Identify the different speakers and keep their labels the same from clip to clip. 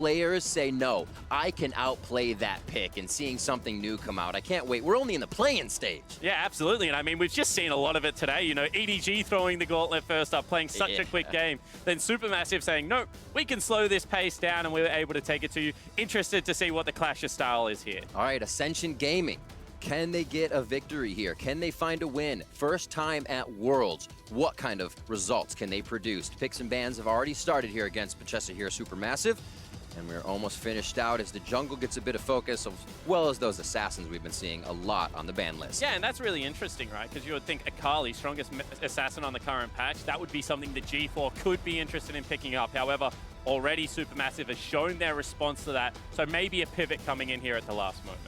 Speaker 1: players say, no, I can outplay that pick, and seeing something new come out. I can't wait. We're only in the play-in stage.
Speaker 2: Yeah, absolutely. And I mean, we've just seen a lot of it today. You know, EDG throwing the gauntlet first up, playing such a quick game. Then SuperMassive saying, no, we can slow this pace down, and we were able to take it to you. Interested to see what the clash of style is here.
Speaker 1: All right, Ascension Gaming. Can they get a victory here? Can they find a win? First time at Worlds. What kind of results can they produce? Picks and bans have already started here against Manchester here SuperMassive. And we're almost finished out as the jungle gets a bit of focus, as well as those assassins we've been seeing a lot on the ban list.
Speaker 2: Yeah, and that's really interesting, right? Because you would think Akali, strongest assassin on the current patch, that would be something that G4 could be interested in picking up. However, already SuperMassive has shown their response to that, so maybe a pivot coming in here at the last moment.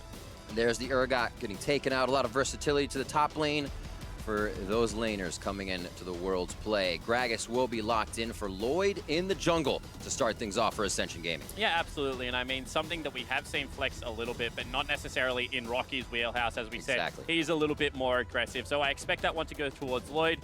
Speaker 1: There's the Urgot getting taken out. A lot of versatility to the top lane for those laners coming into the World's play. Gragas will be locked in for Lloyd in the jungle to start things off for Ascension Gaming.
Speaker 2: Yeah, absolutely. And I mean, something that we have seen flex a little bit, but not necessarily in Rocky's wheelhouse, as we said. He's a little bit more aggressive. So I expect that one to go towards Lloyd.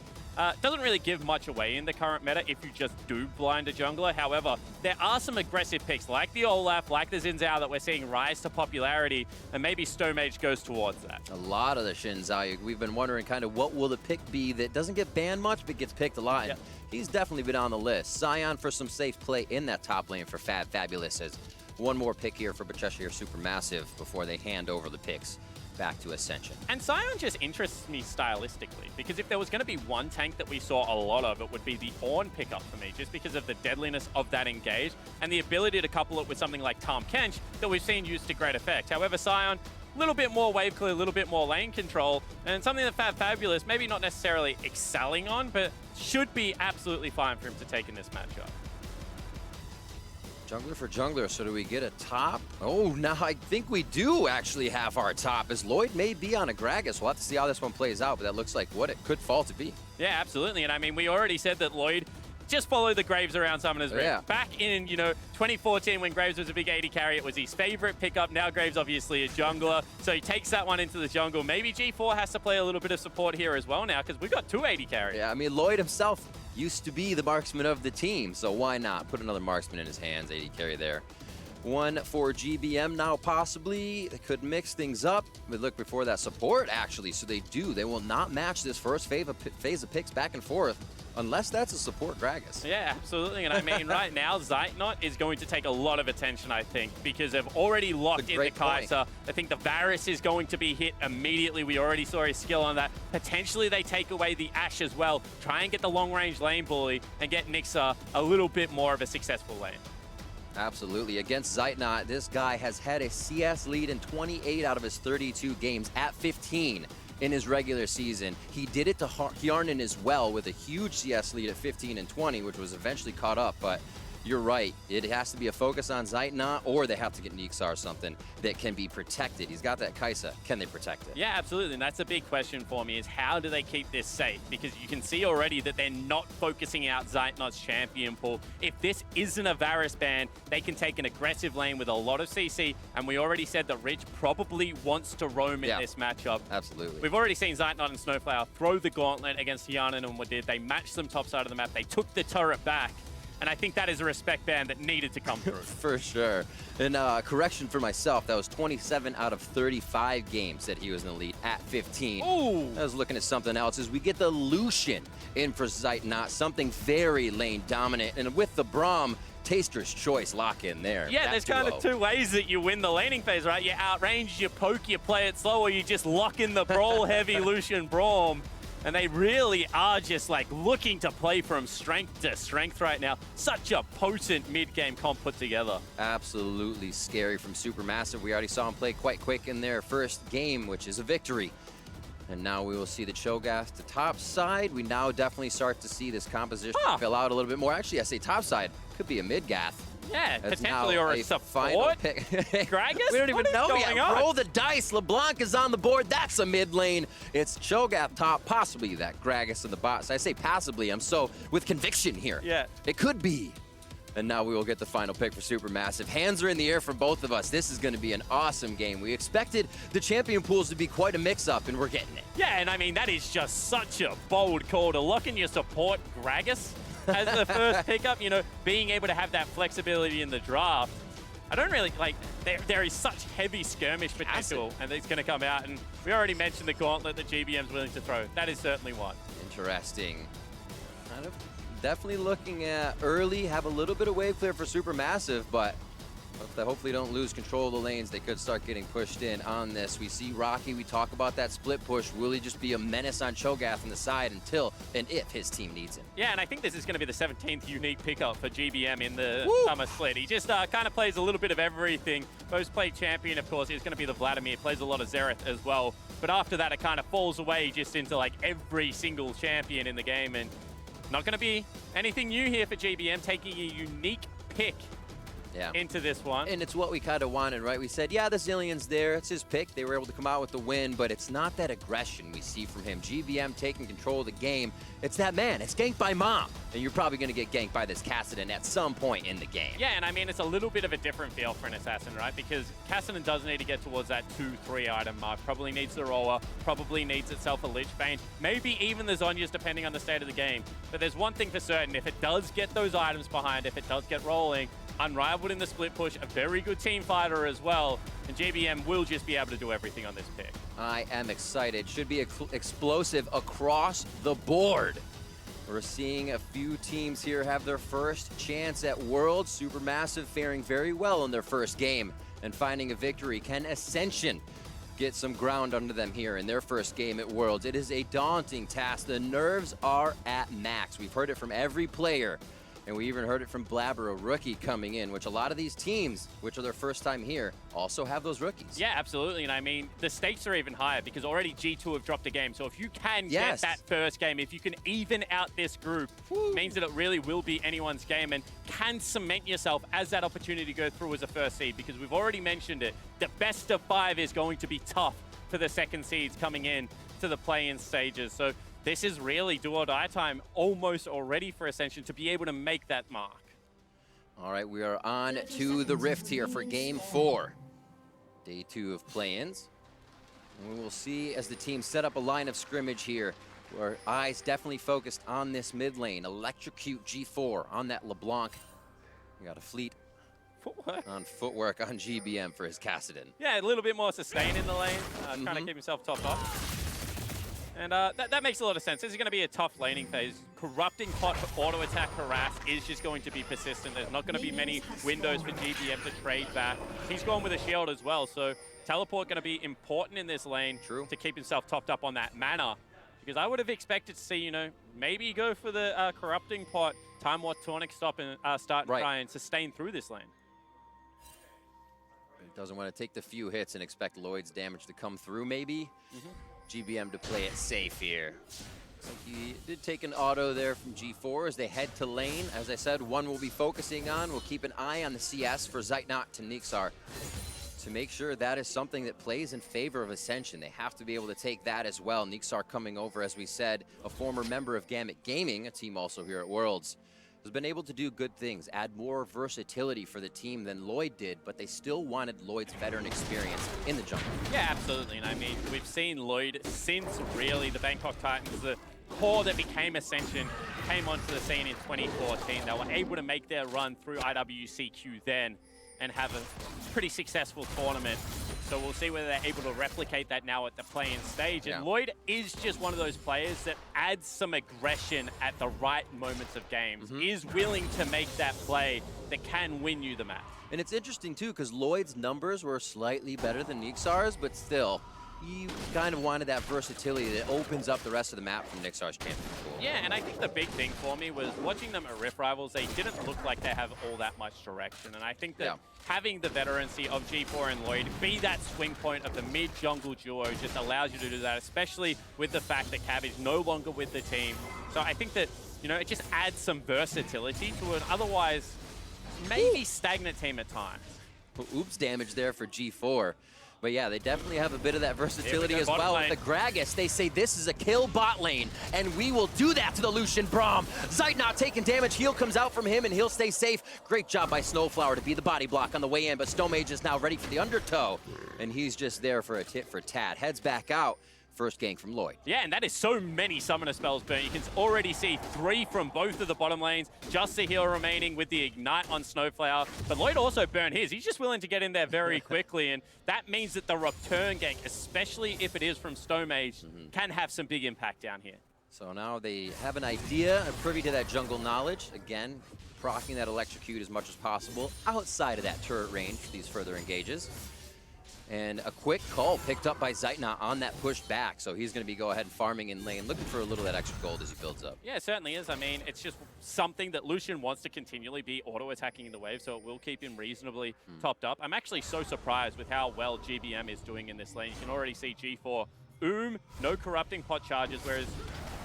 Speaker 2: Doesn't really give much away in the current meta if you just do blind a jungler. However, there are some aggressive picks like the Olaf, like the Xin Zhao that we're seeing rise to popularity, and maybe Stomage goes towards that.
Speaker 1: A lot of the Xin Zhao, we've been wondering kind of what will the pick be that doesn't get banned much but gets picked a lot. And he's definitely been on the list. Sion for some safe play in that top lane for Fabulous as one more pick here for Cheshire Supermassive before they hand over the picks back to Ascension.
Speaker 2: And Sion just interests me stylistically, because if there was going to be one tank that we saw a lot of, it would be the Ornn pickup for me, just because of the deadliness of that engage and the ability to couple it with something like Tahm Kench that we've seen used to great effect. However, Sion, a little bit more wave clear, a little bit more lane control, and something that Fabulous maybe not necessarily excelling on, but should be absolutely fine for him to take in this matchup.
Speaker 1: Jungler for jungler, so do we get a top? Oh, now I think we do actually have our top, as Lloyd may be on a Gragas. We'll have to see how this one plays out, but that looks like what it could fall to be.
Speaker 2: Yeah, absolutely. And I mean, we already said that Lloyd just followed the Graves around Summoner's Rift. Back in, 2014 when Graves was a big AD carry, it was his favorite pickup. Now Graves obviously a jungler, so he takes that one into the jungle. Maybe G4 has to play a little bit of support here as well now, because we've got two AD carries.
Speaker 1: Yeah, I mean, Lloyd himself used to be the marksman of the team, so why not put another marksman in his hands? AD carry there. One for GBM now, possibly. They could mix things up. But look, before that support, actually, so they do. They will not match this first phase of picks back and forth, unless that's a support Gragas.
Speaker 2: Yeah, absolutely. And I mean, right now, Zeitnot is going to take a lot of attention, I think, because they've already locked in the Kai'Sa. I think the Varus is going to be hit immediately. We already saw his skill on that. Potentially, they take away the Ashe as well. Try and get the long-range lane bully and get Nixa a little bit more of a successful lane.
Speaker 1: Absolutely. Against Zeitnot, this guy has had a CS lead in 28 out of his 32 games at 15 in his regular season. He did it to Hjarnan as well with a huge CS lead at 15 and 20, which was eventually caught up, but you're right. It has to be a focus on Zeitnot, or they have to get Nixa or something that can be protected. He's got that Kai'Sa. Can they protect it?
Speaker 2: Yeah, absolutely. And that's a big question for me, is how do they keep this safe? Because you can see already that they're not focusing out Zeitnot's champion pool. If this isn't a Varus ban, they can take an aggressive lane with a lot of CC. And we already said that Rich probably wants to roam in this matchup.
Speaker 1: Absolutely.
Speaker 2: We've already seen Zeitnot and Snowflower throw the gauntlet against Hjarnan and Wadid. They matched them top side of the map. They took the turret back. And I think that is a respect ban that needed to come through.
Speaker 1: For sure. And correction for myself, that was 27 out of 35 games that he was in the lead at 15.
Speaker 2: Ooh.
Speaker 1: I was looking at something else as we get the Lucian in for Zeitnot, something very lane dominant. And with the Braum, Taster's Choice lock in there.
Speaker 2: Yeah, there's kind of two ways that you win the laning phase, right? You outrange, you poke, you play it slow, or you just lock in the brawl-heavy Lucian Braum. And they really are just like looking to play from strength to strength right now. Such a potent mid-game comp put together.
Speaker 1: Absolutely scary from Supermassive. We already saw them play quite quick in their first game, which is a victory. And now we will see the Cho'Gath to top side. We now definitely start to see this composition fill out a little bit more. Actually, I say top side. Could be a mid-Gath.
Speaker 2: Yeah, potentially, or a support. Gragas?
Speaker 1: We don't even know yet.
Speaker 2: On?
Speaker 1: Roll the dice. LeBlanc is on the board. That's a mid lane. It's Cho'Gath top, possibly that Gragas in the bot. So I say passively. I'm so with conviction here.
Speaker 2: Yeah.
Speaker 1: It could be. And now we will get the final pick for Supermassive. Hands are in the air for both of us. This is going to be an awesome game. We expected the champion pools to be quite a mix-up, and we're getting it.
Speaker 2: Yeah, and I mean, that is just such a bold call to lock in your support Gragas as the first pickup, being able to have that flexibility in the draft. I don't really, like, there is such heavy skirmish potential, and it's going to come out, and we already mentioned the gauntlet that GBM's willing to throw. That is certainly one.
Speaker 1: Interesting. Kind of definitely looking at early, have a little bit of wave clear for SuperMassive, but if they hopefully don't lose control of the lanes, they could start getting pushed in on this. We see Rocky, we talk about that split push. Will he just be a menace on Cho'Gath on the side until and if his team needs him?
Speaker 2: Yeah, and I think this is going to be the 17th unique pickup for GBM in the summer split. He just kind of plays a little bit of everything. Most played champion, of course, is going to be the Vladimir. Plays a lot of Xerath as well. But after that, it kind of falls away just into like every single champion in the game. And not going to be anything new here for GBM, taking a unique pick into this one.
Speaker 1: And it's what we kind of wanted, right? We said, yeah, the Zillion's there. It's his pick. They were able to come out with the win, but it's not that aggression we see from him. GBM taking control of the game. It's that man. It's ganked by Mom. And you're probably going to get ganked by this Kassadin at some point in the game.
Speaker 2: Yeah, and I mean, it's a little bit of a different feel for an Assassin, right? Because Kassadin does need to get towards that 2-3 item mark. Probably needs the Roller. Probably needs itself a Lich Bane. Maybe even the Zhonya's, depending on the state of the game. But there's one thing for certain. If it does get those items behind, if it does get rolling, unrivaled in the split push, a very good team fighter as well, and GBM will just be able to do everything on this pick.
Speaker 1: I am excited. Should be explosive across the board. We're seeing a few teams here have their first chance at Worlds. SuperMassive faring very well in their first game and finding a victory. Can Ascension get some ground under them here in their first game at Worlds? It is a daunting task. The nerves are at max. We've heard it from every player. And we even heard it from Blabber, a rookie coming in, which a lot of these teams, which are their first time here, also have those rookies.
Speaker 2: Yeah, absolutely. And I mean, the stakes are even higher because already G2 have dropped a game. So if you can get that first game, if you can even out this group, means that it really will be anyone's game and can cement yourself as that opportunity to go through as a first seed. Because we've already mentioned it, the best of 5 is going to be tough for the second seeds coming in to the play-in stages. So this is really do or die time almost already for Ascension to be able to make that mark.
Speaker 1: All right, we are on to the Rift here for Game 4. Day 2 of play-ins. We will see as the team set up a line of scrimmage here. Our eyes definitely focused on this mid lane. Electrocute G4 on that LeBlanc. We got a fleet on footwork on GBM for his Kassadin.
Speaker 2: Yeah, a little bit more sustain in the lane, trying to keep himself topped off. And that makes a lot of sense. This is going to be a tough laning phase. Corrupting pot for auto-attack harass is just going to be persistent. There's not going to be many windows for GBM to trade back. He's going with a shield as well, so teleport going to be important in this lane to keep himself topped up on that mana. Because I would have expected to see, you know, maybe go for the corrupting pot, Time War Tonic stop and start and try and sustain through this lane.
Speaker 1: Doesn't want to take the few hits and expect Lloyd's damage to come through, maybe. GBM to play it safe here. Looks like he did take an auto there from G4 as they head to lane. As I said, one we'll be focusing on. We'll keep an eye on the CS for Zeitnot to Nixar to make sure that is something that plays in favor of Ascension. They have to be able to take that as well. Nixar coming over, as we said, a former member of Gamut Gaming, a team also here at Worlds, has been able to do good things, add more versatility for the team than Lloyd did, but they still wanted Lloyd's veteran experience in the jungle.
Speaker 2: Yeah, absolutely. And I mean, we've seen Lloyd since really the Bangkok Titans, the core that became Ascension, came onto the scene in 2014. They were able to make their run through IWCQ then and have a pretty successful tournament. So we'll see whether they're able to replicate that now at the play-in stage. And Lloyd is just one of those players that adds some aggression at the right moments of games, is willing to make that play that can win you the match.
Speaker 1: And it's interesting too, because Lloyd's numbers were slightly better than Nixar's, but still, you kind of wanted that versatility that opens up the rest of the map from Nixar's champion pool.
Speaker 2: Yeah, and I think the big thing for me was watching them at Rift Rivals, they didn't look like they have all that much direction. And I think that having the veterancy of G4 and Lloyd be that swing point of the mid-jungle duo just allows you to do that, especially with the fact that Cav is no longer with the team. So I think that, you know, it just adds some versatility to an otherwise maybe stagnant team at times.
Speaker 1: Oops damage there for G4. But yeah, they definitely have a bit of that versatility as well. With the Gragas, they say this is a kill bot lane, and we will do that to the Lucian Braum. Zeitnot taking damage, heal comes out from him, and he'll stay safe. Great job by Snowflower to be the body block on the way in, but Stomage is now ready for the undertow, and he's just there for a tit for tat. Heads back out, first gank from Lloyd.
Speaker 2: Yeah, and that is so many summoner spells burnt. You can already see 3 from both of the bottom lanes. Just the heal remaining with the Ignite on Snowflower. But Lloyd also burned his. He's just willing to get in there very quickly, and that means that the return gank, especially if it is from Stomage, can have some big impact down here.
Speaker 1: So now they have an idea, privy to that jungle knowledge. Again, proccing that electrocute as much as possible outside of that turret range for these further engages. And a quick call picked up by Zeitnot on that push back. So he's going to be go ahead and farming in lane, looking for a little of that extra gold as he builds up.
Speaker 2: Yeah, it certainly is. I mean, it's just something that Lucian wants to continually be auto-attacking in the wave, so it will keep him reasonably topped up. I'm actually so surprised with how well GBM is doing in this lane. You can already see G4, no corrupting pot charges, whereas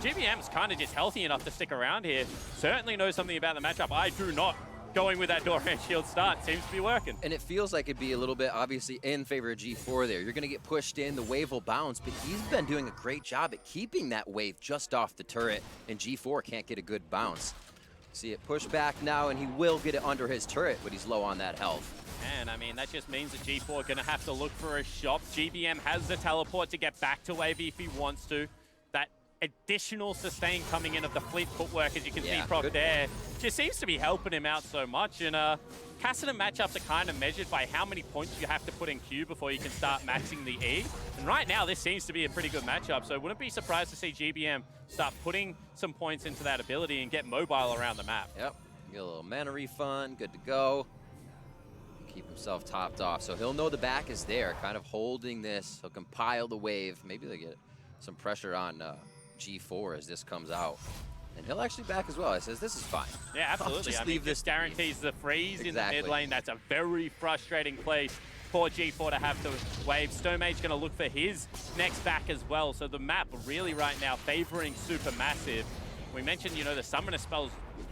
Speaker 2: GBM's kind of just healthy enough to stick around here. Certainly knows something about the matchup. I do not. Going with that Doran shield start seems to be working.
Speaker 1: And it feels like it'd be a little bit obviously in favor of G4 there. You're going to get pushed in, the wave will bounce, but he's been doing a great job at keeping that wave just off the turret, and G4 can't get a good bounce. See it push back now, and he will get it under his turret, but he's low on that health.
Speaker 2: And I mean, that just means that G4 are going to have to look for a shop. GBM has the teleport to get back to wave if he wants to. That additional sustain coming in of the fleet footwork, as you can see proc there, just seems to be helping him out so much. And Kassadin matchups are kind of measured by how many points you have to put in Q before you can start maxing the E. And right now, this seems to be a pretty good matchup, so wouldn't be surprised to see GBM start putting some points into that ability and get mobile around the map.
Speaker 1: Yep, get a little mana refund, good to go. Keep himself topped off. So he'll know the back is there, kind of holding this. He'll compile the wave. Maybe they get some pressure on G4 as this comes out. And he'll actually back as well. He says, this is fine.
Speaker 2: Yeah, absolutely. I mean, this guarantees the freeze in the mid lane. That's a very frustrating place for G4 to have to wave. Stomage going to look for his next back as well. So the map really right now favoring SuperMassive. We mentioned, you know, the summoner spells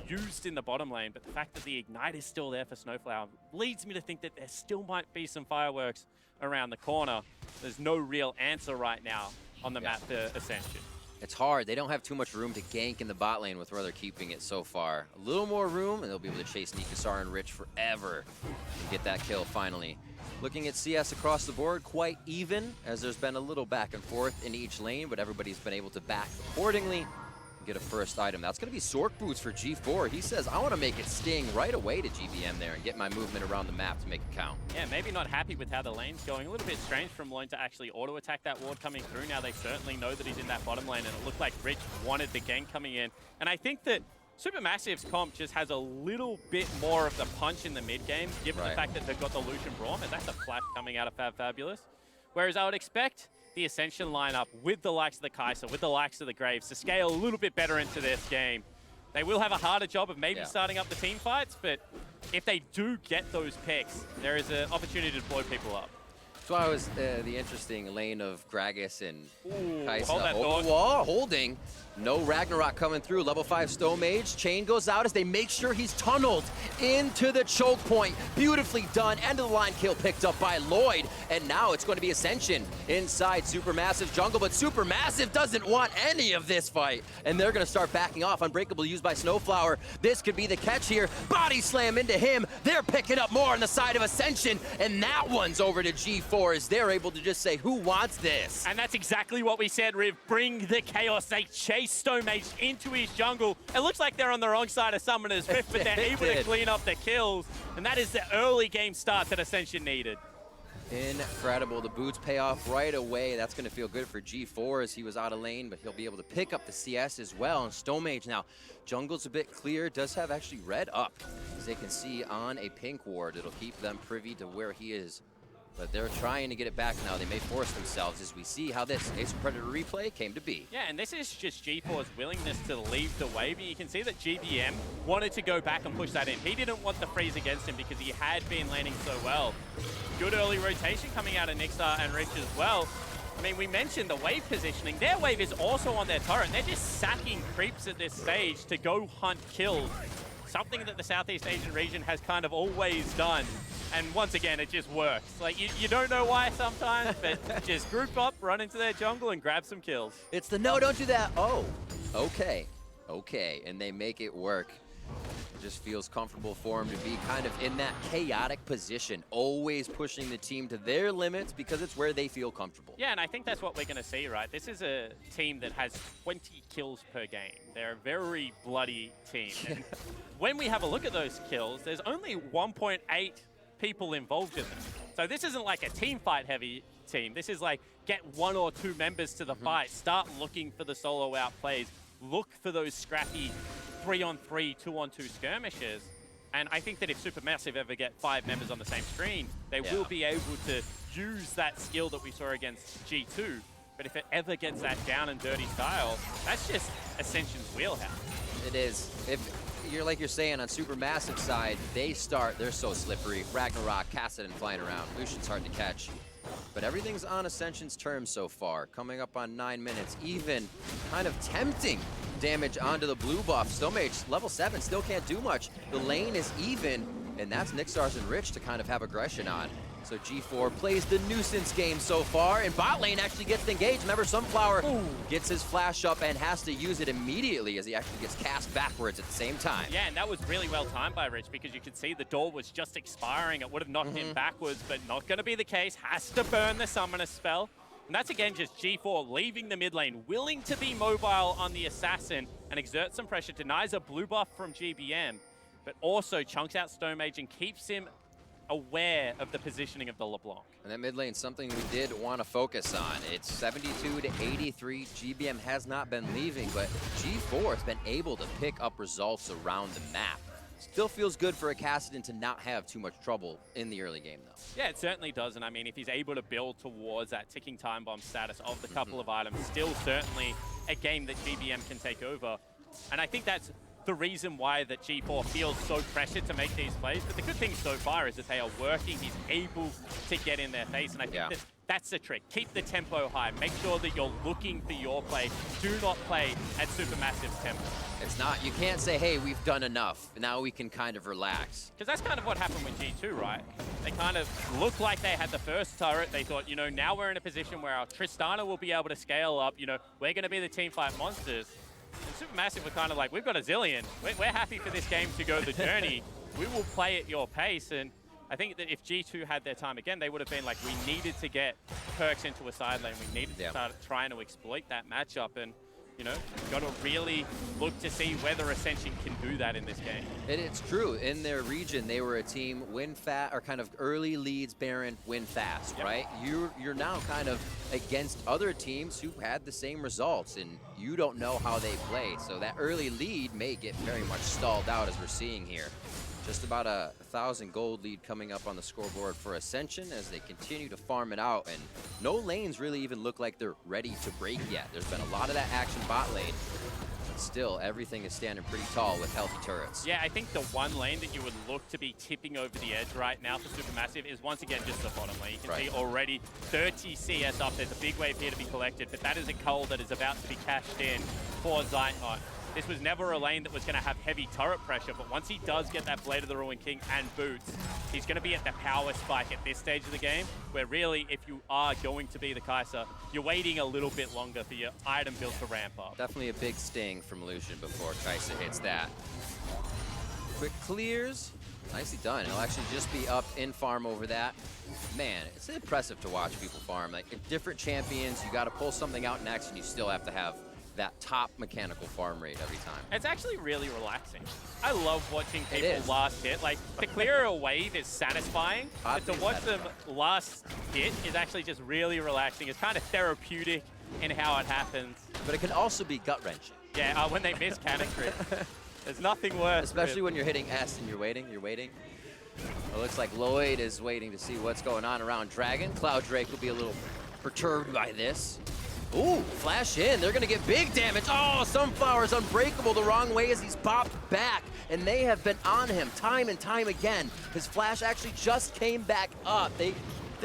Speaker 2: used in the bottom lane, but the fact that the Ignite is still there for Snowflower leads me to think that there still might be some fireworks around the corner. There's no real answer right now on the map for Ascension.
Speaker 1: It's hard. They don't have too much room to gank in the bot lane with where they're keeping it so far. A little more room, and they'll be able to chase Nikasar and Rich forever and get that kill finally. Looking at CS across the board, quite even, as there's been a little back and forth in each lane, but everybody's been able to back accordingly and get a first item. That's going to be Sork Boots for G4. He says, I want to make it sting right away to GBM there and get my movement around the map to make it count.
Speaker 2: Yeah, maybe not happy with how the lane's going. A little bit strange from Lone to actually auto-attack that ward coming through. Now they certainly know that he's in that bottom lane, and it looked like Rich wanted the gank coming in. And I think that SuperMassive's comp just has a little bit more of the punch in the mid game, given the fact that they've got the Lucian Braum, and that's a flash coming out of Fabulous. Whereas I would expect the Ascension lineup with the likes of the Kai'Sa, with the likes of the Graves, to scale a little bit better into this game. They will have a harder job of maybe starting up the team fights, but if they do get those picks, there is an opportunity to blow people up.
Speaker 1: So I was the interesting lane of Gragas and Kai'Sa.
Speaker 2: Hold that thought.
Speaker 1: Wall, holding. No Ragnarok coming through. Level 5 Stomage. Chain goes out as they make sure he's tunneled into the choke point. Beautifully done. End of the line kill picked up by Lloyd. And now it's going to be Ascension inside SuperMassive jungle. But SuperMassive doesn't want any of this fight. And they're going to start backing off. Unbreakable used by Snowflower. This could be the catch here. Body slam into him. They're picking up more on the side of Ascension. And that one's over to G4 as they're able to just say, who wants this?
Speaker 2: And that's exactly what we said, Riv. Bring the chaos. They chase Stomage into his jungle. It looks like they're on the wrong side of Summoner's Rift, but they're able to clean up the kills. And that is the early game start that Ascension needed.
Speaker 1: Incredible. The boots pay off right away. That's going to feel good for G4 as he was out of lane, but he'll be able to pick up the CS as well. And Stomage now, jungle's a bit clear, does have actually red up, as they can see on a pink ward. It'll keep them privy to where he is. But they're trying to get it back now. They may force themselves as we see how this Ace of Predator replay came to be.
Speaker 2: Yeah, and this is just G4's willingness to leave the wave. And you can see that GBM wanted to go back and push that in. He didn't want the freeze against him because he had been laning so well. Good early rotation coming out of Nixar and Rich as well. I mean, we mentioned the wave positioning. Their wave is also on their turret. They're just sacking creeps at this stage to go hunt kills. Something that the Southeast Asian region has kind of always done. And once again, it just works. Like, you don't know why sometimes, but just group up, run into their jungle, and grab some kills.
Speaker 1: It's the no, don't do that. Oh, okay. Okay, and they make it work. just feels comfortable for him to be kind of in that chaotic position, always pushing the team to their limits because it's where they feel comfortable.
Speaker 2: Yeah, and I think that's what we're going to see, right? This is a team that has 20 kills per game. They're a very bloody team. And when we have a look at those kills, there's only 1.8 people involved in them. So this isn't like a team fight heavy team. This is like get 1 or 2 members to the fight, start looking for the solo out plays, look for those scrappy 3-on-3, 2-on-2 skirmishes. And I think that if SuperMassive ever get 5 members on the same screen, they will be able to use that skill that we saw against G2. But if it ever gets that down and dirty style, that's just Ascension's wheelhouse.
Speaker 1: It is. If you're like you're saying on SuperMassive side, they're so slippery. Ragnarok, Kassadin flying around. Lucian's hard to catch. But everything's on Ascension's terms so far. Coming up on 9 minutes, even kind of tempting damage onto the blue buff. Stomage, level 7, still can't do much. The lane is even, and that's Nixars and Rich to kind of have aggression on. So G4 plays the nuisance game so far, and bot lane actually gets engaged. Remember, Sunflower gets his flash up and has to use it immediately as he actually gets cast backwards at the same time.
Speaker 2: Yeah, and that was really well timed by Rich because you could see the door was just expiring. It would have knocked him backwards, but not going to be the case. Has to burn the summoner spell. And that's again just G4 leaving the mid lane, willing to be mobile on the assassin and exert some pressure, denies a blue buff from GBM, but also chunks out Stone Mage and keeps him aware of the positioning of the LeBlanc.
Speaker 1: And that mid lane, something we did want to focus on. It's 72 to 83. GBM has not been leaving, but G4 has been able to pick up results around the map. Still feels good for a Kassadin to not have too much trouble in the early game, though.
Speaker 2: Yeah, it certainly does. And I mean, if he's able to build towards that ticking time bomb status of the couple of items, still certainly a game that GBM can take over. And I think that's the reason why that G4 feels so pressured to make these plays. But the good thing so far is that they are working. He's able to get in their face. And I think that's the trick. Keep the tempo high. Make sure that you're looking for your play. Do not play at SuperMassive's tempo.
Speaker 1: It's not, you can't say, hey, we've done enough. Now we can kind of relax.
Speaker 2: Because that's kind of what happened with G2, right? They kind of looked like they had the first turret. They thought, you know, now we're in a position where our Tristana will be able to scale up. You know, we're going to be the team fight monsters. And SuperMassive were kind of like, we've got a zillion. We're happy for this game to go the journey. We will play at your pace. And I think that if G2 had their time again, they would have been like, we needed to get Perks into a side lane. We needed to start trying to exploit that matchup. And, you know, got to really look to see whether Ascension can do that in this game.
Speaker 1: And it's true. In their region, they were a team win fast, or kind of early leads, Baron, win fast, right? You're now kind of against other teams who had the same results, and you don't know how they play. So that early lead may get very much stalled out, as we're seeing here. Just about a 1,000 gold lead coming up on the scoreboard for Ascension as they continue to farm it out. And no lanes really even look like they're ready to break yet. There's been a lot of that action bot lane. But still, everything is standing pretty tall with healthy turrets.
Speaker 2: Yeah, I think the one lane that you would look to be tipping over the edge right now for SuperMassive is once again just the bottom lane. You can see already 30 CS up. There's a big wave here to be collected, but that is a cull that is about to be cashed in for Zeitnot. This was never a lane that was going to have heavy turret pressure, but once he does get that Blade of the Ruined King and boots, he's going to be at the power spike at this stage of the game, where really, if you are going to be the Kai'Sa, you're waiting a little bit longer for your item build to ramp up.
Speaker 1: Definitely a big sting from Lucian before Kai'Sa hits that. Quick clears. Nicely done. He'll actually just be up in farm over that. Man, it's impressive to watch people farm. Like, different champions, you got to pull something out next, and you still have to have that top mechanical farm rate every time.
Speaker 2: It's actually really relaxing. I love watching people last hit. Like, to clear a wave is satisfying, but to watch them last hit is actually just really relaxing. It's kind of therapeutic in how it happens.
Speaker 1: But it can also be gut-wrenching.
Speaker 2: Yeah, when they miss cannon crit. There's nothing worse.
Speaker 1: Especially when you're hitting S and you're waiting. It looks like Lloyd is waiting to see what's going on around Dragon. Cloud Drake will be a little perturbed by this. Ooh, flash in. They're going to get big damage. Oh, Sunflower's unbreakable the wrong way as he's popped back. And they have been on him time and time again. His flash actually just came back up. They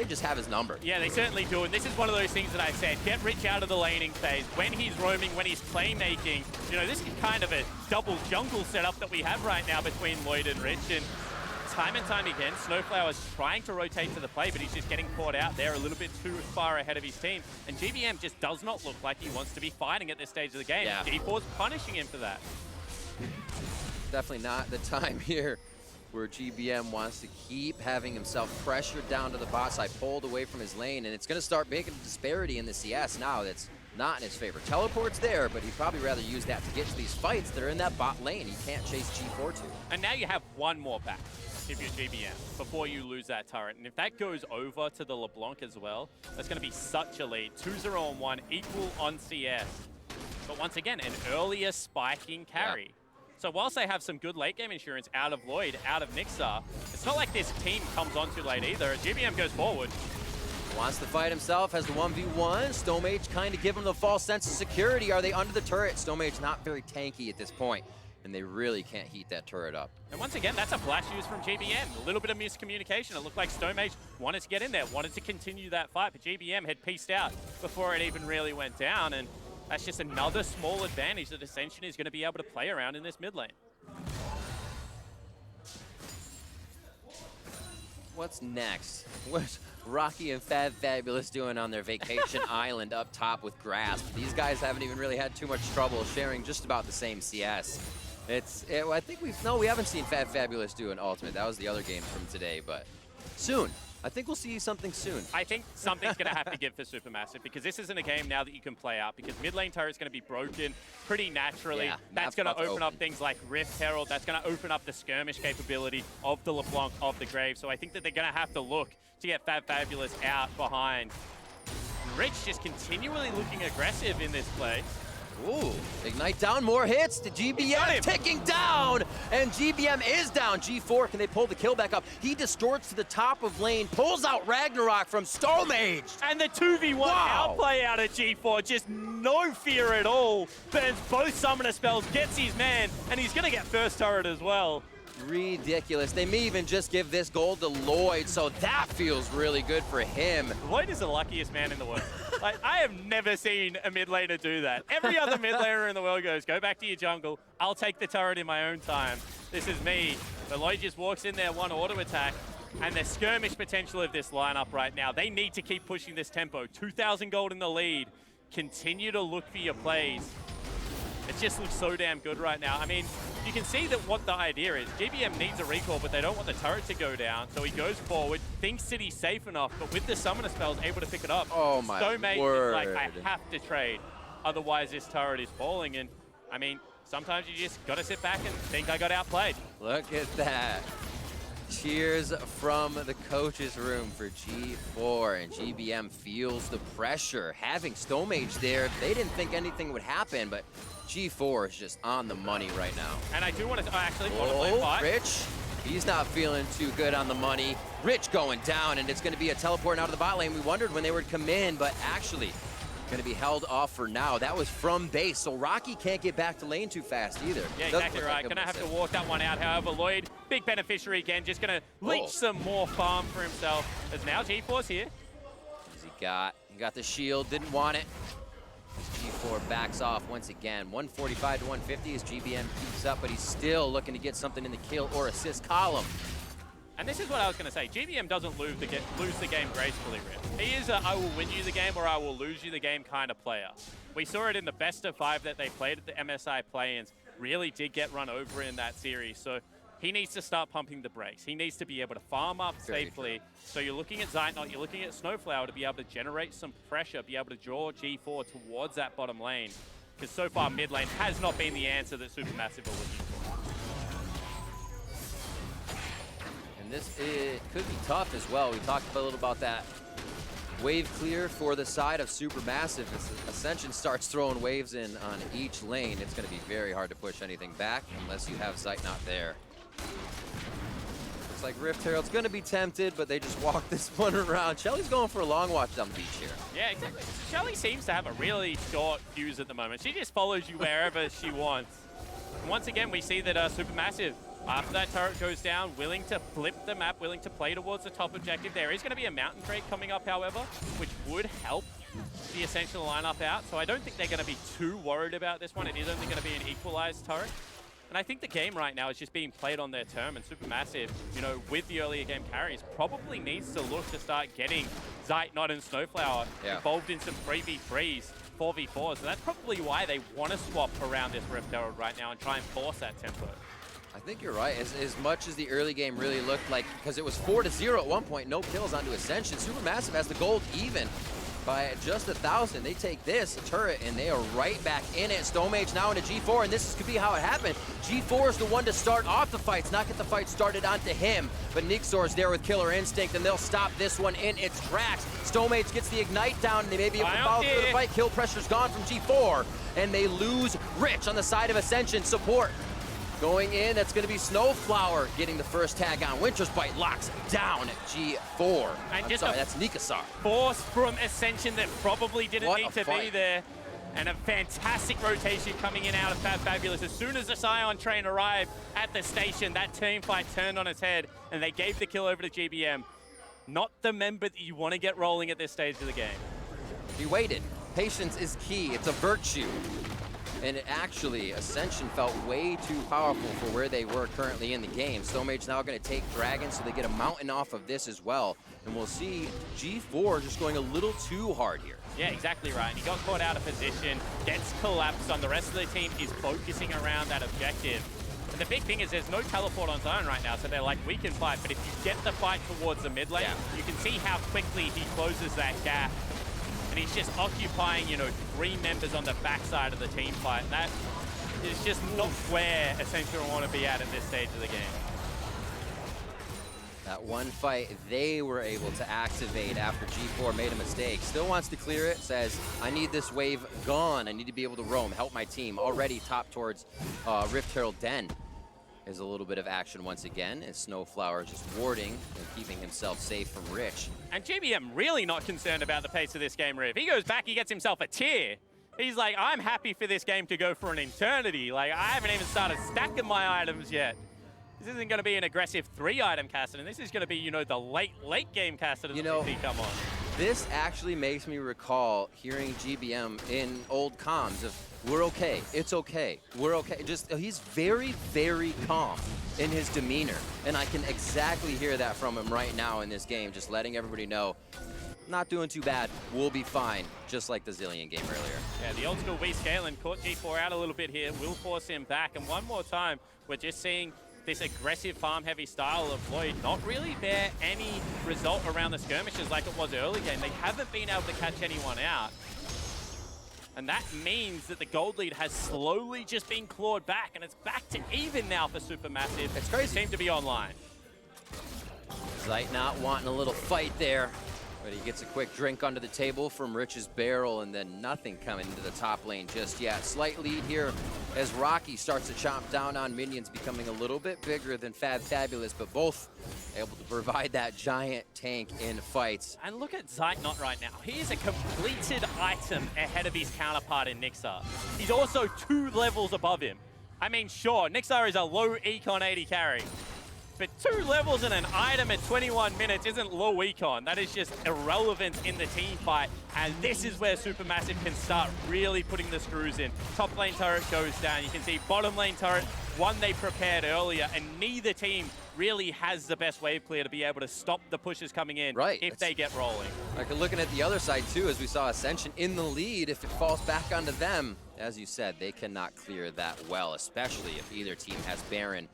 Speaker 1: just have his number.
Speaker 2: Yeah, they certainly do. And this is one of those things that I said, get Rich out of the laning phase. When he's roaming, when he's playmaking, you know, this is kind of a double jungle setup that we have right now between Lloyd and Rich. And time and time again, Snowflower's trying to rotate to the play, but he's just getting caught out there a little bit too far ahead of his team. And GBM just does not look like he wants to be fighting at this stage of the game. Yeah. G4's punishing him for that.
Speaker 1: definitely not the time here where GBM wants to keep having himself pressured down to the bot side, pulled away from his lane, and it's going to start making a disparity in the CS now that's not in his favor. Teleport's there, but he'd probably rather use that to get to these fights that are in that bot lane. He can't chase G4 to.
Speaker 2: And now you have one more back if you're GBM before you lose that turret. And if that goes over to the LeBlanc as well, that's going to be such a lead. 2-0 on 1, equal on CS. But once again, an earlier spiking carry.
Speaker 1: Yeah.
Speaker 2: So whilst they have some good late game insurance out of Lloyd, out of Nixar, it's not like this team comes on too late either. As GBM goes forward.
Speaker 1: Wants to fight himself, has the 1v1. Stomage kind of give him the false sense of security. Are they under the turret? Stomage not very tanky at this point, and they really can't heat that turret up.
Speaker 2: And once again, that's a flash use from GBM. A little bit of miscommunication. It looked like Stomage wanted to get in there, wanted to continue that fight, but GBM had pieced out before it even really went down, and that's just another small advantage that Ascension is going to be able to play around in this mid lane.
Speaker 1: What's next? What's Rocky and Fab Fabulous doing on their vacation island up top with Grasp? These guys haven't even really had too much trouble sharing just about the same CS. I think we haven't seen Fab Fabulous do an ultimate. That was the other game from today, but soon. I think we'll see something soon.
Speaker 2: I think something's going to have to give for SuperMassive because this isn't a game now that you can play out because mid lane turret's going to be broken pretty naturally.
Speaker 1: Yeah,
Speaker 2: that's going to open up things like Rift Herald. That's going to open up the skirmish capability of the LeBlanc, of the Grave. So I think that they're going to have to look to get Fab Fabulous out behind. And Rich just continually looking aggressive in this play.
Speaker 1: Ooh, Ignite down, more hits to GBM, ticking down, and GBM is down. G4, can they pull the kill back up? He distorts to the top of lane, pulls out Ragnarok from Stomage.
Speaker 2: And the 2v1 outplay out of G4, just no fear at all. Burns both summoner spells, gets his man, and he's gonna get first turret as well.
Speaker 1: Ridiculous. They may even just give this gold to Lloyd, so that feels really good for him.
Speaker 2: Lloyd is the luckiest man in the world. Like, I have never seen a mid laner do that. Every other mid laner in the world goes, go back to your jungle, I'll take the turret in my own time. This is me. But Lloyd just walks in there, one auto attack, and the skirmish potential of this lineup right now, they need to keep pushing this tempo. 2,000 gold in the lead. Continue to look for your plays. It just looks so damn good right now. I mean, you can see that what the idea is. GBM needs a recall, but they don't want the turret to go down. So he goes forward, thinks that he's safe enough, but with the summoner spells, able to pick it up.
Speaker 1: Oh my word.
Speaker 2: Is like, I have to trade. Otherwise, this turret is falling. And, I mean, sometimes you just got to sit back and think I got outplayed.
Speaker 1: Look at that. Cheers from the coach's room for G4, and GBM feels the pressure. Having Stomage there, they didn't think anything would happen, but G4 is just on the money right now.
Speaker 2: And I do want to actually want to play fight.
Speaker 1: Rich, he's not feeling too good on the money. Rich going down, and it's going to be a teleport out of the bot lane. We wondered when they would come in, but actually going to be held off for now. That was from base, so Rocky can't get back to lane too fast either.
Speaker 2: Yeah, exactly right. Going to have to walk that one out. However, Lloyd, big beneficiary again, just going to leech some more farm for himself. As now G4's here.
Speaker 1: He got the shield, didn't want it. G4 backs off once again. 145 to 150 as GBM keeps up, but he's still looking to get something in the kill or assist column.
Speaker 2: And this is what I was going to say. GBM doesn't lose the game gracefully, Rip. He is a I will win you the game or I will lose you the game kind of player. We saw it in the best of 5 that they played at the MSI play-ins. Really did get run over in that series. So he needs to start pumping the brakes. He needs to be able to farm up safely. So you're looking at Zeitnot, you're looking at Snowflower to be able to generate some pressure, be able to draw G4 towards that bottom lane. Because so far mid lane has not been the answer that SuperMassive are looking for.
Speaker 1: And this could be tough as well. We talked a little about that wave clear for the side of SuperMassive. As Ascension starts throwing waves in on each lane, it's going to be very hard to push anything back unless you have Zeitnot there. Looks like Rift Herald's going to be tempted, but they just walk this one around. Shelly's going for a long watch on the beach here.
Speaker 2: Yeah, exactly. Shelly seems to have a really short fuse at the moment. She just follows you wherever she wants. And once again, we see that SuperMassive, after that turret goes down, willing to flip the map, willing to play towards the top objective. There is going to be a mountain break coming up, however, which would help the Essential lineup out. So I don't think they're going to be too worried about this one. It is only going to be an equalized turret. And I think the game right now is just being played on their term, and SuperMassive, you know, with the earlier game carries, probably needs to look to start getting Zeitnot and Snowflower involved in some 3v3s, 4v4s. So that's probably why they want to swap around this Rift Herald right now and try and force that tempo.
Speaker 1: I think you're right. As much as the early game really looked like, because it was 4-0 at one point, no kills onto Ascension. SuperMassive has the gold even by just 1,000. They take this turret and they are right back in it. Stomage now into G4, and this could be how it happened. G4 is the one to start off the fights, not get the fight started onto him. But Nixor's there with Killer Instinct, and they'll stop this one in its tracks. Stomage gets the Ignite down, and they may be able to follow through the fight. Kill pressure's gone from G4, and they lose Rich on the side of Ascension support. Going in, that's going to be Snowflower getting the first tag on. Winter's Bite locks down G4.
Speaker 2: And
Speaker 1: that's Nikasar.
Speaker 2: Force from Ascension that probably didn't need to be there. And a fantastic rotation coming in out of Fabulous. As soon as the Scion train arrived at the station, that team fight turned on its head, and they gave the kill over to GBM. Not the member that you want to get rolling at this stage of the game.
Speaker 1: He waited. Patience is key. It's a virtue. And actually, Ascension felt way too powerful for where they were currently in the game. Stomage now going to take Dragon, so they get a mountain off of this as well. And we'll see G4 just going a little too hard here.
Speaker 2: Yeah, exactly right. And he got caught out of position, gets collapsed on. The rest of the team is focusing around that objective. And the big thing is there's no teleport on zone right now, so they're like, we can fight. But if you get the fight towards the mid lane, you can see how quickly he closes that gap. And he's just occupying, 3 members on the backside of the team fight. And that is just not where Ascension want to be at this stage of the game.
Speaker 1: That one fight they were able to activate after G4 made a mistake. Still wants to clear it, says, I need this wave gone. I need to be able to roam, help my team. Already top towards Rift Herald Den. There's a little bit of action once again, as Snowflower just warding and keeping himself safe from Rich.
Speaker 2: And GBM really not concerned about the pace of this game, Riv. He goes back, he gets himself a tier. He's like, I'm happy for this game to go for an eternity. Like, I haven't even started stacking my items yet. This isn't going to be an aggressive 3-item Cassidy. This is going to be, the late game Cassidy that we see come on.
Speaker 1: This actually makes me recall hearing GBM in old comms of, we're okay, it's okay, we're okay. Just, he's very, very calm in his demeanor. And I can exactly hear that from him right now in this game, just letting everybody know, not doing too bad, we'll be fine, just like the Zillion game earlier.
Speaker 2: Yeah, the old school Scaling caught G4 out a little bit here, will force him back. And one more time, we're just seeing this aggressive farm-heavy style of Lloyd not really bear any result around the skirmishes like it was early game. They haven't been able to catch anyone out. And that means that the gold lead has slowly just been clawed back, and it's back to even now for SuperMassive.
Speaker 1: It's crazy.
Speaker 2: They seem to be online.
Speaker 1: Zeit not wanting a little fight there, but he gets a quick drink under the table from Rich's barrel, and then nothing coming into the top lane just yet. Slight lead here as Rocky starts to chomp down on minions, becoming a little bit bigger than Fabulous, but both able to provide that giant tank in fights.
Speaker 2: And look at Zeitnot right now. He is a completed item ahead of his counterpart in Nixar. He's also 2 levels above him. I mean, sure, Nixar is a low econ 80 carry, but 2 levels in an item at 21 minutes isn't low econ. That is just irrelevant in the team fight. And this is where SuperMassive can start really putting the screws in. Top lane turret goes down. You can see bottom lane turret, one they prepared earlier, and neither team really has the best wave clear to be able to stop the pushes coming in if they get rolling.
Speaker 1: Like looking at the other side too, as we saw Ascension in the lead, if it falls back onto them, as you said, they cannot clear that well, especially if either team has Baron.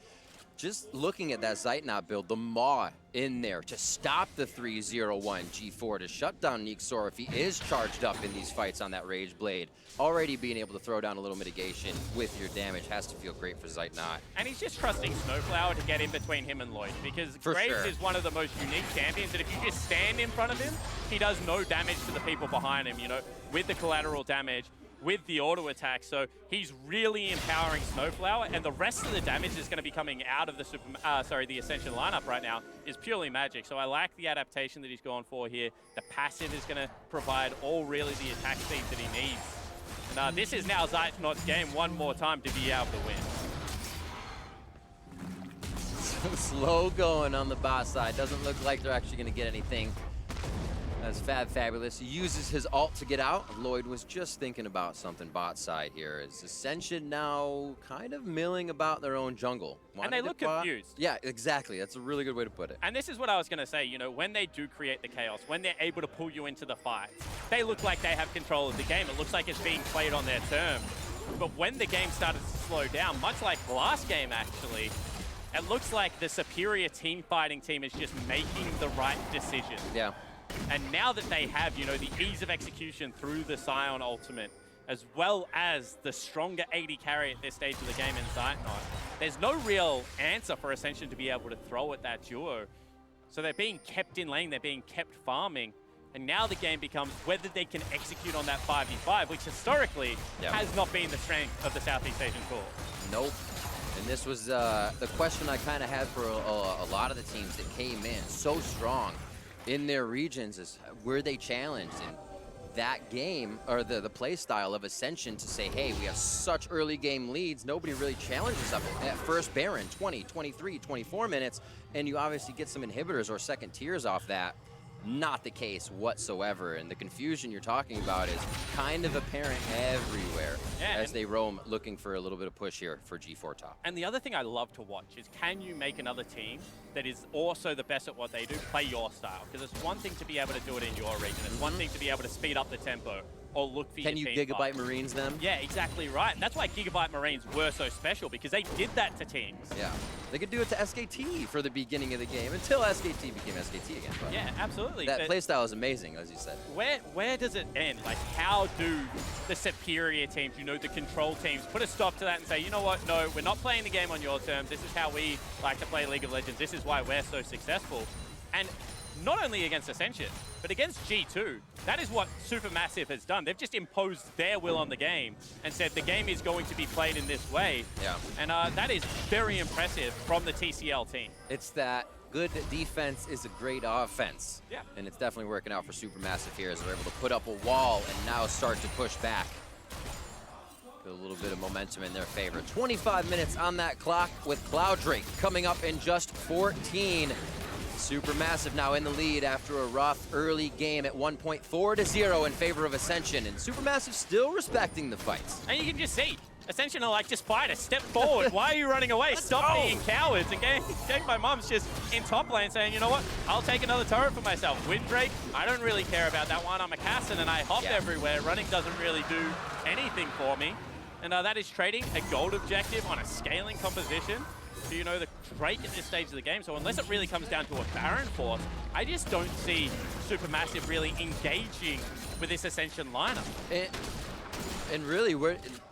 Speaker 1: Just looking at that Zeitnot build, the Maw in there to stop the 3-0-1 G4, to shut down Nixor if he is charged up in these fights on that Rage Blade. Already being able to throw down a little mitigation with your damage has to feel great for Zeitnot.
Speaker 2: And he's just trusting Snowflower to get in between him and Lloyd, because Graves is one of the most unique champions that if you just stand in front of him, he does no damage to the people behind him, with the collateral damage, with the auto attack. So he's really empowering Snowflower, and the rest of the damage is going to be coming out of the the Ascension lineup right now is purely magic. So I like the adaptation that he's gone for here. The passive is going to provide all really the attack speed that he needs. And this is now Zeitnot's game one more time to be able to win.
Speaker 1: So slow going on the bot side. Doesn't look like they're actually going to get anything. As Fabulous uses his ult to get out. Lloyd was just thinking about something bot side here. Is Ascension now kind of milling about their own jungle?
Speaker 2: And they look confused.
Speaker 1: Yeah, exactly. That's a really good way to put it.
Speaker 2: And this is what I was going to say. When they do create the chaos, when they're able to pull you into the fight, they look like they have control of the game. It looks like it's being played on their terms. But when the game started to slow down, much like last game actually, it looks like the superior team fighting team is just making the right decision.
Speaker 1: Yeah.
Speaker 2: And now that they have, you know, the ease of execution through the Scion ultimate, as well as the stronger AD carry at this stage of the game in Zeitnot, there's no real answer for Ascension to be able to throw at that duo. So they're being kept in lane, they're being kept farming, and now the game becomes whether they can execute on that 5v5, which historically has not been the strength of the Southeast Asian core.
Speaker 1: Nope. And this was the question I kind of had for a lot of the teams that came in so strong in their regions is were they challenged? And that game, or the play style of Ascension to say, hey, we have such early game leads, nobody really challenges up at first Baron, 20, 23, 24 minutes, and you obviously get some inhibitors or second tiers off that. Not the case whatsoever, and the confusion you're talking about is kind of apparent everywhere as they roam looking for a little bit of push here for G4 top.
Speaker 2: And the other thing I love to watch is, can you make another team that is also the best at what they do play your style? Because it's one thing to be able to do it in your region, it's one thing to be able to speed up the tempo or look for your team.
Speaker 1: Can you Gigabyte Marines them?
Speaker 2: Yeah, exactly right. And that's why Gigabyte Marines were so special, because they did that to teams.
Speaker 1: Yeah. They could do it to SKT for the beginning of the game until SKT became SKT again. But
Speaker 2: yeah, absolutely.
Speaker 1: That playstyle is amazing, as you said.
Speaker 2: Where does it end? Like, how do the superior teams, you know, the control teams, put a stop to that and say, you know what, no, we're not playing the game on your terms. This is how we like to play League of Legends. This is why we're so successful. And not only against Ascension, but against G2, that is what SuperMassive has done. They've just imposed their will on the game and said the game is going to be played in this way.
Speaker 1: Yeah.
Speaker 2: And that is very impressive from the TCL team.
Speaker 1: It's that good defense is a great offense.
Speaker 2: Yeah.
Speaker 1: And it's definitely working out for SuperMassive here as they're able to put up a wall and now start to push back. Put a little bit of momentum in their favor. 25 minutes on that clock with Cloud Drake coming up in just 14. SuperMassive now in the lead after a rough early game at 1 point, 4-0 in favor of Ascension, and SuperMassive still respecting the fights.
Speaker 2: And you can just see, Ascension are like, just fight us, step forward. Why are you running away? Stop being cowards. And gang my mom's just in top lane saying, you know what, I'll take another turret for myself. Windbreak, I don't really care about that one. I'm a Cassin and I hop everywhere. Running doesn't really do anything for me. And that is trading a gold objective on a scaling composition. So, you know, the Drake at this stage of the game. So unless it really comes down to a Baron force, I just don't see SuperMassive really engaging with this Ascension lineup.
Speaker 1: And really,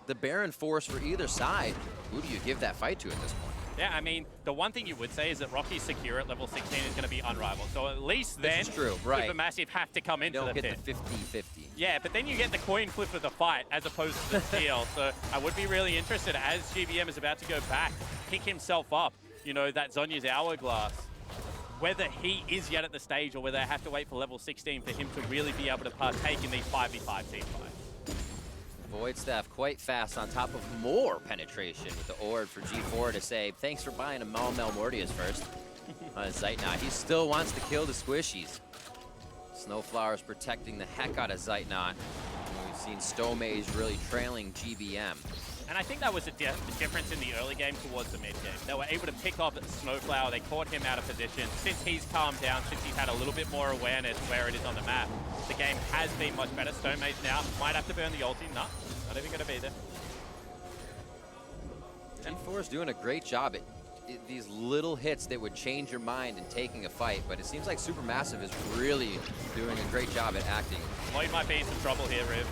Speaker 1: the Baron force for either side, who do you give that fight to at this point?
Speaker 2: Yeah, I mean, the one thing you would say is that Rocky's secure at level 16 is going to be unrivaled. So at least then, SuperMassive have to come into the pit.
Speaker 1: You don't get the 50-50.
Speaker 2: Yeah, but then you get the coin flip of the fight as opposed to the steal. So I would be really interested, as GBM is about to go back, pick himself up, you know, that Zhonya's hourglass, whether he is yet at the stage or whether I have to wait for level 16 for him to really be able to partake in these 5v5 team fights.
Speaker 1: Void Staff quite fast on top of more penetration with the Ord for G4 to say, thanks for buying a Mortius first. Zeitnot, he still wants to kill the squishies. Snowflower's protecting the heck out of Zeitnot. We've seen Stomaze really trailing GBM.
Speaker 2: And I think that was the difference in the early game towards the mid game. They were able to pick off Snowflower, they caught him out of position. Since he's calmed down, since he's had a little bit more awareness where it is on the map, the game has been much better. Stomaze now might have to burn the ulti. No, not even going to be there.
Speaker 1: G4 is doing a great job at these little hits that would change your mind in taking a fight, but it seems like SuperMassive is really doing a great job at acting.
Speaker 2: Lloyd might be in some trouble here, Riv.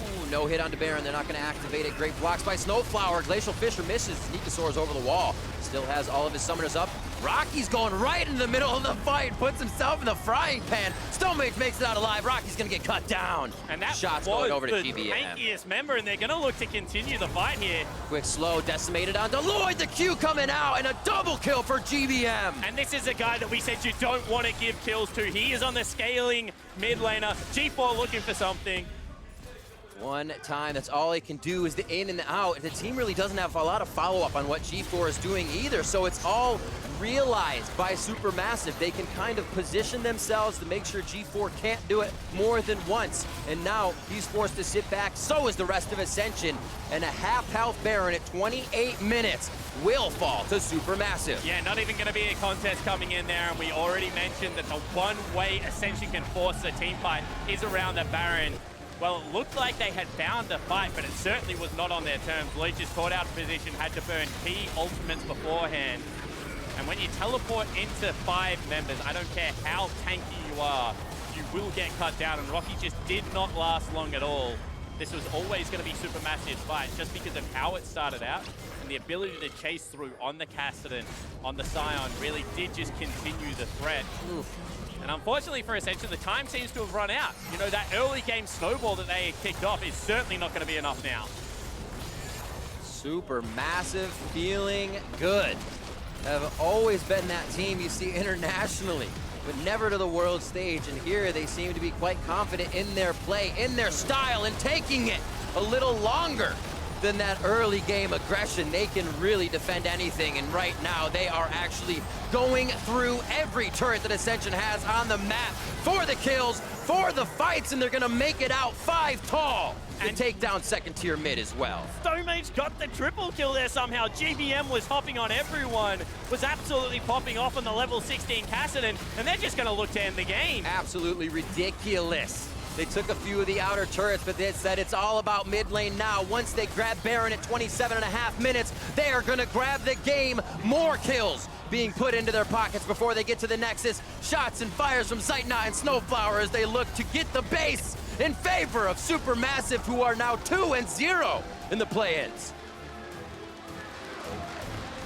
Speaker 1: Ooh, no hit on Baron. They're not going to activate it. Great blocks by Snowflower. Glacial Fisher misses. Sneakosaur's over the wall. Still has all of his summoners up. Rocky's going right in the middle of the fight. Puts himself in the frying pan. Stonemage makes it out alive. Rocky's going to get cut down.
Speaker 2: And that
Speaker 1: shot's going over to GBM.
Speaker 2: The tankiest member, and they're going to look to continue the fight here.
Speaker 1: Quick slow, decimated onto Lloyd. The Q coming out, and a double kill for GBM.
Speaker 2: And this is a guy that we said you don't want to give kills to. He is on the scaling mid laner. G4 looking for something.
Speaker 1: One time, that's all he can do is the in and the out. The team really doesn't have a lot of follow-up on what G4 is doing either, so it's all realized by SuperMassive. They can kind of position themselves to make sure G4 can't do it more than once. And now he's forced to sit back, so is the rest of Ascension. And a half-health Baron at 28 minutes will fall to SuperMassive.
Speaker 2: Yeah, not even going to be a contest coming in there, and we already mentioned that the one way Ascension can force the team fight is around the Baron. well, it looked like they had found a fight, but it certainly was not on their terms. Leech is caught out of position, had to burn key ultimates beforehand. And when you teleport into 5 members, I don't care how tanky you are, you will get cut down, and Rocky just did not last long at all. This was always going to be SuperMassive's fight just because of how it started out, and the ability to chase through on the Kassadin, on the Scion, really did just continue the threat.
Speaker 1: Oof.
Speaker 2: And unfortunately for Ascension, the time seems to have run out. You know, that early game snowball that they kicked off is certainly not going to be enough now.
Speaker 1: SuperMassive feeling good. Have always been that team you see internationally, but never to the world stage. And here they seem to be quite confident in their play, in their style, and taking it a little longer than that early game aggression. They can really defend anything, and right now they are actually going through every turret that Ascension has on the map for the kills, for the fights, and they're gonna make it out 5 tall and take down second tier mid as well.
Speaker 3: Stonemage's got the triple kill there somehow. GBM was hopping on everyone, was absolutely popping off on the level 16 Kassadin, and they're just gonna look to end the game.
Speaker 1: Absolutely ridiculous. They took a few of the outer turrets, but they said it's all about mid lane now. Once they grab Baron at 27.5 minutes, they are gonna grab the game. More kills being put into their pockets before they get to the Nexus. Shots and fires from Zeitnot and Snowflower as they look to get the base in favor of SuperMassive, who are now 2-0 in the play-ins.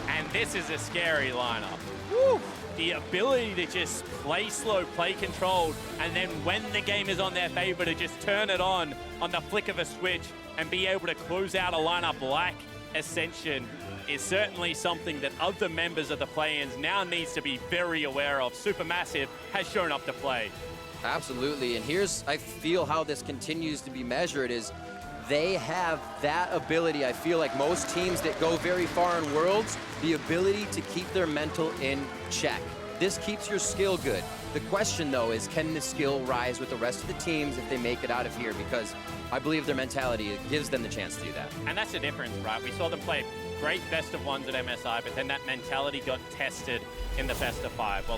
Speaker 2: And this is a scary lineup.
Speaker 1: Woo!
Speaker 2: The ability to just play slow, play controlled, and then when the game is on their favor to just turn it on the flick of a switch and be able to close out a lineup like Ascension is certainly something that other members of the play-ins now needs to be very aware of. SuperMassive has shown up to play.
Speaker 1: Absolutely, and here's, I feel how this continues to be measured is they have that ability. I feel like most teams that go very far in Worlds, the ability to keep their mental in check. This keeps your skill good. The question, though, is can the skill rise with the rest of the teams if they make it out of here? Because I believe their mentality gives them the chance to do that.
Speaker 2: And that's the difference, right? We saw them play great best of ones at MSI, but then that mentality got tested in the best of 5. Well,